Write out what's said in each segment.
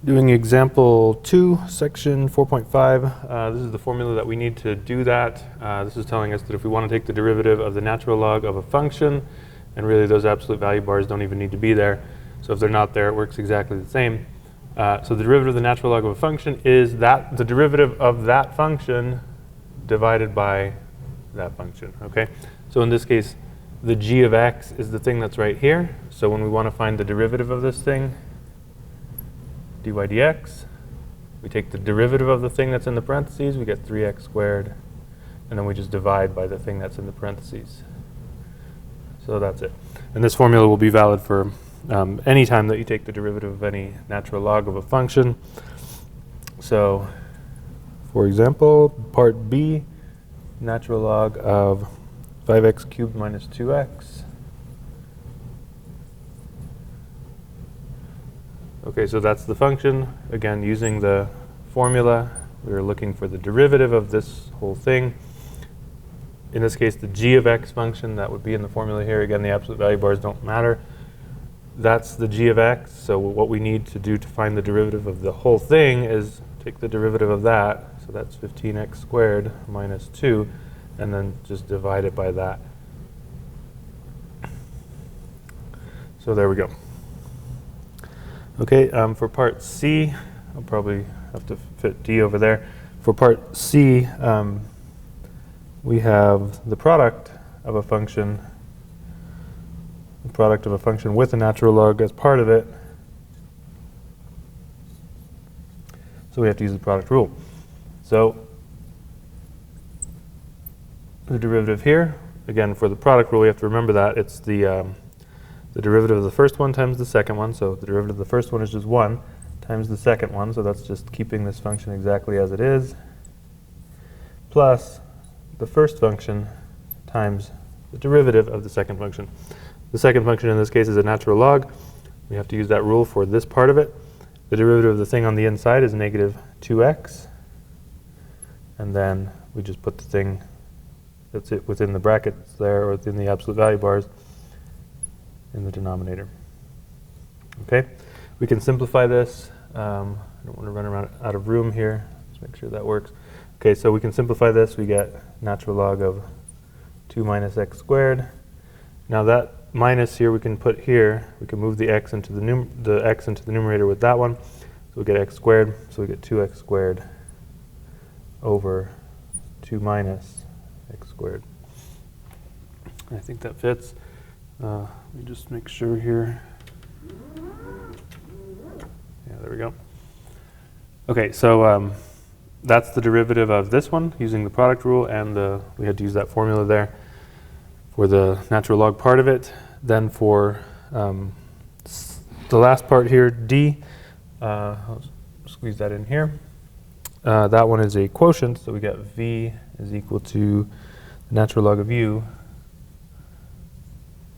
Doing example 2, section 4.5, this is the formula that we need to do that. This is telling us that if we want to take the derivative of the natural log of a function, and really those absolute value bars don't even need to be there, so if they're not there, it works exactly the same. So the derivative of the natural log of a function is that the derivative of that function divided by that function, okay? So in this case, the g of x is the thing that's right here. So when we want to find the derivative of this thing, dy dx, we take the derivative of the thing that's in the parentheses, we get 3x squared, and then we just divide by the thing that's in the parentheses. So that's it. And this formula will be valid for any time that you take the derivative of any natural log of a function. So, for example, part B, natural log of 5x cubed minus 2x. Okay, so that's the function. Again, using the formula, we are looking for the derivative of this whole thing. In this case, the g of x function that would be in the formula here. Again, the absolute value bars don't matter. That's the g of x. So what we need to do to find the derivative of the whole thing is take the derivative of that. So that's 15x squared minus 2, and then just divide it by that. So there we go. Okay, for part C, I'll probably have to fit D over there. For part C, we have the product of a function, with a natural log as part of it. So we have to use the product rule. So the derivative here, again, for the product rule, we have to remember that it's the derivative of the first one times the second one. So the derivative of the first one is just 1 times the second one. So that's just keeping this function exactly as it is, plus the first function times the derivative of the second function. The second function in this case is a natural log. We have to use that rule for this part of it. The derivative of the thing on the inside is negative 2x. And then we just put the thing that's it within the brackets there, or within the absolute value bars, in the denominator. Okay, we can simplify this. I don't want to run around out of room here. Let's make sure that works. Okay, so we can simplify this. We get natural log of 2 minus x squared. Now that minus here we can put here. We can move the x into the x into the numerator with that one. So we get x squared. So we get 2x squared over 2 minus x squared. I think that fits. Let me just make sure here. Yeah, there we go. Okay, so that's the derivative of this one using the product rule, and we had to use that formula there for the natural log part of it. Then for the last part here, D, I'll squeeze that in here. That one is a quotient, so we get V is equal to the natural log of U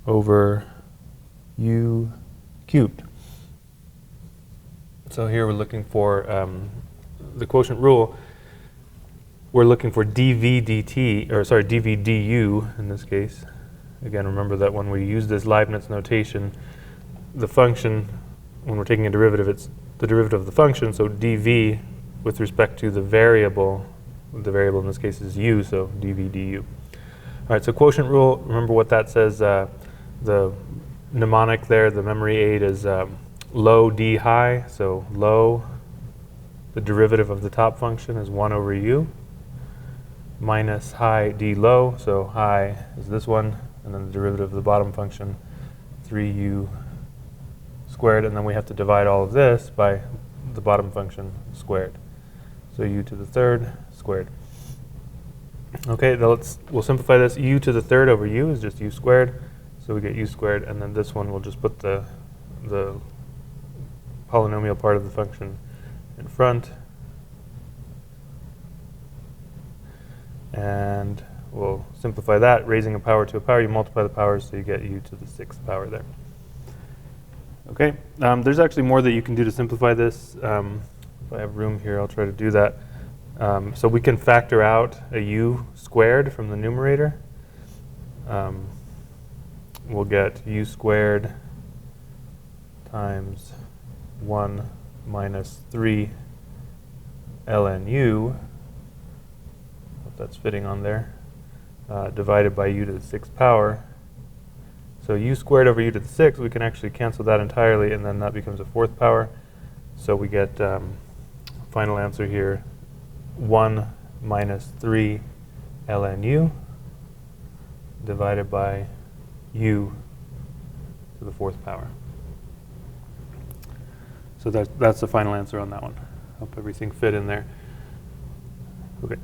over U cubed. So here we're looking for the quotient rule. We're looking for dv dt, or sorry, dv du in this case. Again, remember that when we use this Leibniz notation, the function, when we're taking a derivative, it's the derivative of the function, so dv with respect to the variable in this case is u, so dv du. All right, so quotient rule, remember what that says. The mnemonic there, the memory aid is low d high, so low, the derivative of the top function is 1 over u, minus high d low, so high is this one, and then the derivative of the bottom function, 3u squared, and then we have to divide all of this by the bottom function squared. So u to the third squared. Okay, now we'll simplify this. U to the third over u is just u squared, so we get u squared, and then this one we'll just put the polynomial part of the function in front, and we'll simplify that. Raising a power to a power, you multiply the powers, so you get u to the 6th power there. Okay, there's actually more that you can do to simplify this. If I have room here, I'll try to do that. So we can factor out a u squared from the numerator. We'll get u squared times 1 minus 3 ln u, if that's fitting on there, divided by u to the 6th power. So u squared over u to the 6th, we can actually cancel that entirely, and then that becomes a 4th power. So we get final answer here, 1 minus 3 ln u divided by u to the 4th power. So that's the final answer on that one. Hope everything fit in there. Okay.